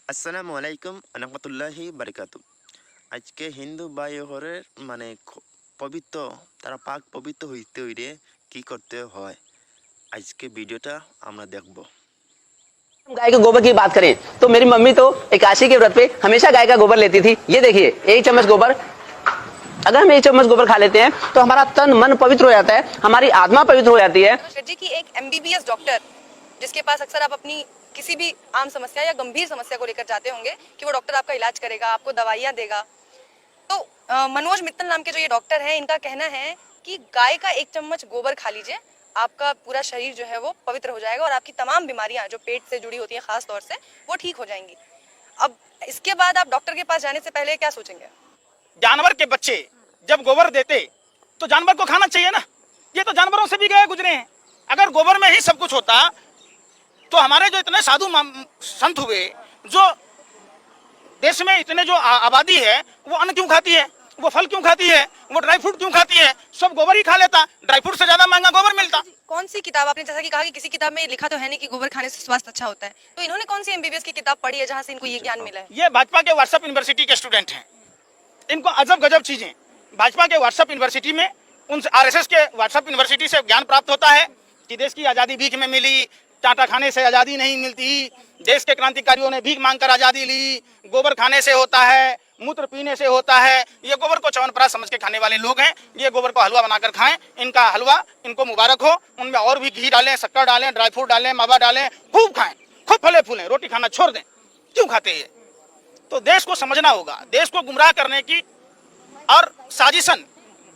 আসসালামু আলাইকুম আনহামতুল্লাহি বারকাতু। আজকে হিন্দু ভাই হরের পবিত্র তারা পাক পবিত্র হইতে হইলে কি করতে হয় আজকে ভিডিওটা আমরা দেখব। गाय के गोबर की बात करें तो मेरी मम्मी तो एकादशी के व्रत पे हमेशा गाय का गोबर लेती थी। ये देखिए, एक चम्मच गोबर, अगर हम एक चम्मच गोबर खा लेते हैं तो हमारा तन मन पवित्र हो जाता है, हमारी आत्मा पवित्र हो जाती है। जी की एक एमबीबीएस डॉक्टर जिसके पास अक्सर आप अपनी किसी भी आम समस्या या गंभीर समस्या को लेकर जाते होंगे कि वो डॉक्टर आपका इलाज करेगा, आपको दवाइयाँ देगा। तो मनोज मित्तल नाम के जो ये डॉक्टर हैं, इनका कहना है कि गाय का एक चम्मच गोबर खा लीजिए, आपका पूरा शरीर जो है वो पवित्र हो जाएगा और आपकी तमाम बीमारियां जो पेट से जुड़ी होती हैं खास तौर से वो ठीक हो जाएंगी। अब इसके बाद आप डॉक्टर के पास जाने से पहले क्या सोचेंगे? जानवर के बच्चे जब गोबर देते तो जानवर को खाना चाहिए ना। ये तो जानवरों से भी गए गुजरे हैं। अगर गोबर में ही सब कुछ होता तो हमारे जो इतने साधु संत हुए, जो देश में इतने जो आबादी है, वो अन्न क्यों खाती है, वो फल क्यों खाती है, वो ड्राई फ्रूट क्यों खाती है? सब गोबर ही खा लेता, ड्राई फ्रूट से ज्यादा महंगा गोबर मिलता। कौन सी किताब, आपने जैसा कि कहा कि किसी किताब में लिखा तो है नहीं कि गोबर खाने से स्वास्थ्य अच्छा होता है, तो इन्होंने कौन सी एमबीबीएस की किताब पढ़ी है जहाँ से इनको ये ज्ञान मिला है? ये भाजपा के व्हाट्सएप यूनिवर्सिटी के स्टूडेंट हैं। इनको अजब गजब चीजें भाजपा के व्हाट्सएप यूनिवर्सिटी में, उन आरएसएस के व्हाट्सएप यूनिवर्सिटी से ज्ञान प्राप्त होता है कि देश की आज़ादी भीख में मिली, टाटा खाने से आज़ादी नहीं मिलती, देश के क्रांतिकारियों ने भीख मांग कर आज़ादी ली, गोबर खाने से होता है, मूत्र पीने से होता है। ये गोबर को च्यवनप्राश समझ के खाने वाले लोग हैं। ये गोबर को हलवा बनाकर खाएं, इनका हलवा इनको मुबारक हो। उनमें और भी घी डालें, शक्कर डालें, ड्राई फ्रूट डालें, मावा डालें, खूब खाएं, खूब फले फूलें, रोटी खाना छोड़ दें। क्यों खाते हैं? तो देश को समझना होगा, देश को गुमराह करने की और साजिशन,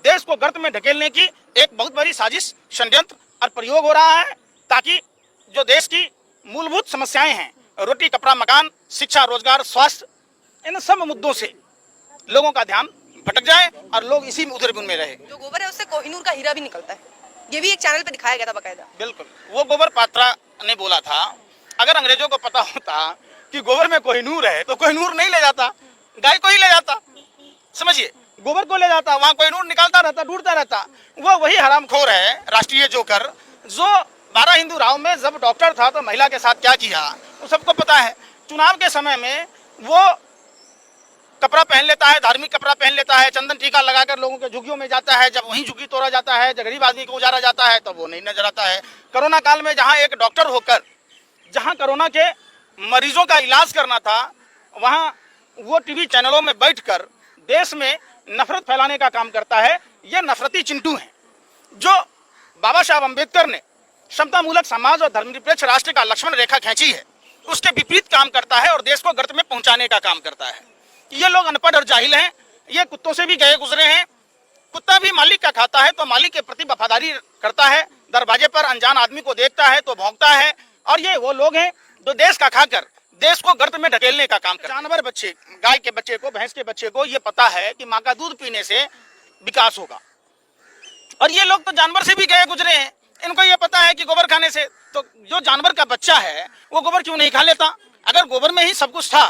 देश को गर्त में ढकेलने की एक बहुत बड़ी साजिश, षड्यंत्र और प्रयोग हो रहा है, ताकि जो देश की मूलभूत समस्याएं हैं, रोटी कपड़ा मकान, शिक्षा रोजगार स्वास्थ्य, इन सब मुद्दों से लोगों का ध्यान भटक जाए और लोग इसी में उधर बुन में रहे। जो गोबर है उससे कोहिनूर का हीरा भी निकलता है, ये भी एक चैनल पे दिखाया गया था बकायदा। बिल्कुल, वो गोबर पात्रा ने बोला था। अगर अंग्रेजों को पता होता कि गोबर में कोहिनूर है तो कोहिनूर नहीं ले जाता, गाय को ही ले जाता। समझिए, गोबर को ले जाता, वहाँ कोहिनूर निकालता रहता, ढूंढता रहता। वो वही हरामखोर है राष्ट्रीय जोकर, जो 12 हिंदू राव में जब डॉक्टर था तो महिला के साथ क्या किया वो सबको पता है। चुनाव के समय में वो कपड़ा पहन लेता है, धार्मिक कपड़ा पहन लेता है, चंदन टीका लगाकर लोगों के झुग्गियों में जाता है। जब वहीं झुग्गी तोड़ा जाता है, जब गरीब आदमी को उजारा जाता है तो वो नहीं नजर आता है। कोरोना काल में जहाँ एक डॉक्टर होकर जहाँ कोरोना के मरीजों का इलाज करना था, वहाँ वो टीवी चैनलों में बैठकर देश में नफरत फैलाने का काम करता है। ये नफरती चिंटू हैं। जो बाबा साहब अम्बेडकर ने समतामूलक समाज और धर्मनिरपेक्ष राष्ट्र का लक्ष्मण रेखा खींची है, उसके विपरीत काम करता है और देश को गर्त में पहुंचाने का काम करता है। ये लोग अनपढ़ और जाहिल हैं। ये कुत्तों से भी गए गुजरे हैं। कुत्ता भी मालिक का खाता है तो मालिक के प्रति वफादारी करता है, दरवाजे पर अनजान आदमी को देखता है तो भौंकता है। और ये वो लोग हैं जो देश का खाकर देश को गर्त में ढकेलने का काम करते हैं। जानवर बच्चे, गाय के बच्चे को, भैंस के बच्चे को ये पता है कि माँ का दूध पीने से विकास होगा, और ये लोग तो जानवर से भी गए गुजरे हैं। इनको ये पता है कि गोबर खाने से, तो जो जानवर का बच्चा है वो गोबर क्यों नहीं खा लेता? अगर गोबर में ही सब कुछ था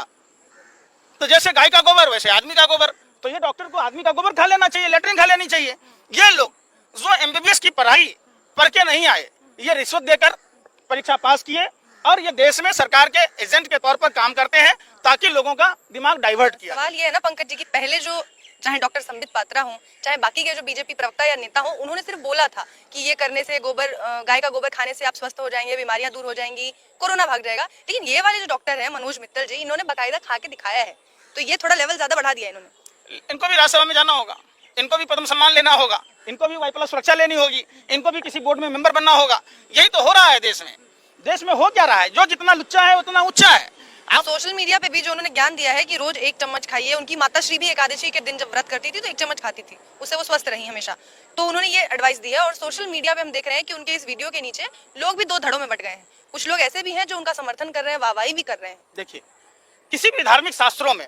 तो जैसे गाय का गोबर वैसे आदमी का गोबर, तो ये डॉक्टर को आदमी का गोबर खा लेना चाहिए, लेटरिन खा लेनी चाहिए। ये लोग जो एमबीबीएस की पढ़ाई पढ़ के नहीं आए, ये रिश्वत देकर परीक्षा पास किए और ये देश में सरकार के एजेंट के तौर पर काम करते हैं ताकि लोगों का दिमाग डाइवर्ट किया। सवाल ये है ना पंकज जी की पहले जो चाहे डॉक्टर संबित पात्रा हो, चाहे बाकी के जो बीजेपी प्रवक्ता या नेता हो, उन्होंने सिर्फ बोला था कि ये करने से गोबर, गाय का गोबर खाने से आप स्वस्थ हो जाएंगे, बीमारियां दूर हो जाएंगी, कोरोना भाग जाएगा। लेकिन ये वाले जो डॉक्टर हैं मनोज मित्तल जी, इन्होंने बाकायदा खा के दिखाया है, तो ये थोड़ा लेवल ज्यादा बढ़ा दिया इन्होंने। इनको भी राज्यसभा में जाना होगा, इनको भी पद्म सम्मान लेना होगा, इनको भी वाई+ सुरक्षा लेनी होगी, इनको भी किसी बोर्ड में मेंबर बनना होगा। यही तो हो रहा है देश में। देश में हो क्या रहा है? जो जितना लुच्चा है उतना उच्चा है। आप सोशल मीडिया पे भी जो उन्होंने ज्ञान दिया है कि रोज एक चम्मच खाइए, उनकी माता श्री भी एकादशी के दिन जब व्रत करती थी तो एक चम्मच खाती थी, उससे वो स्वस्थ रही हमेशा, तो उन्होंने ये एडवाइस दी है। और सोशल मीडिया पे हम देख रहे हैं कि उनके इस वीडियो के नीचे लोग भी दो धड़ों में बट गए हैं। कुछ लोग ऐसे भी हैं जो उनका समर्थन कर रहे हैं, वाहवाही भी कर रहे हैं। देखिए, किसी भी धार्मिक शास्त्रों में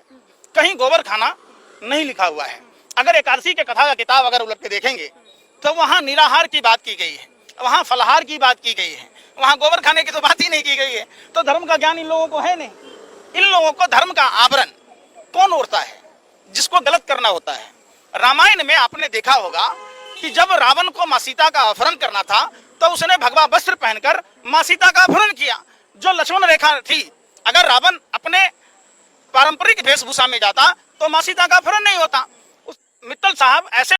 कहीं गोबर खाना नहीं लिखा हुआ है। अगर एकादशी के कथा का किताब अगर उलट के देखेंगे तो वहाँ निराहार की बात की गई है, वहाँ फलाहार की बात की गई है, वहाँ गोबर खाने की तो बात ही नहीं की गई है। तो धर्म का ज्ञान इन लोगों को है नहीं। इन लोगों को धर्म का आवरण कौन ओढ़ता है? जिसको गलत करना होता है। रामायण में आपने देखा होगा कि जब रावण को माँ सीता का अपहरण करना था तो उसने भगवा वस्त्र पहनकर माँ सीता का अपहरण किया। जो लक्ष्मण रेखा थी, अगर रावण अपने पारंपरिक वेशभूषा में जाता तो माँ सीता का अपहरण नहीं होता। उस मित्तल साहब ऐसे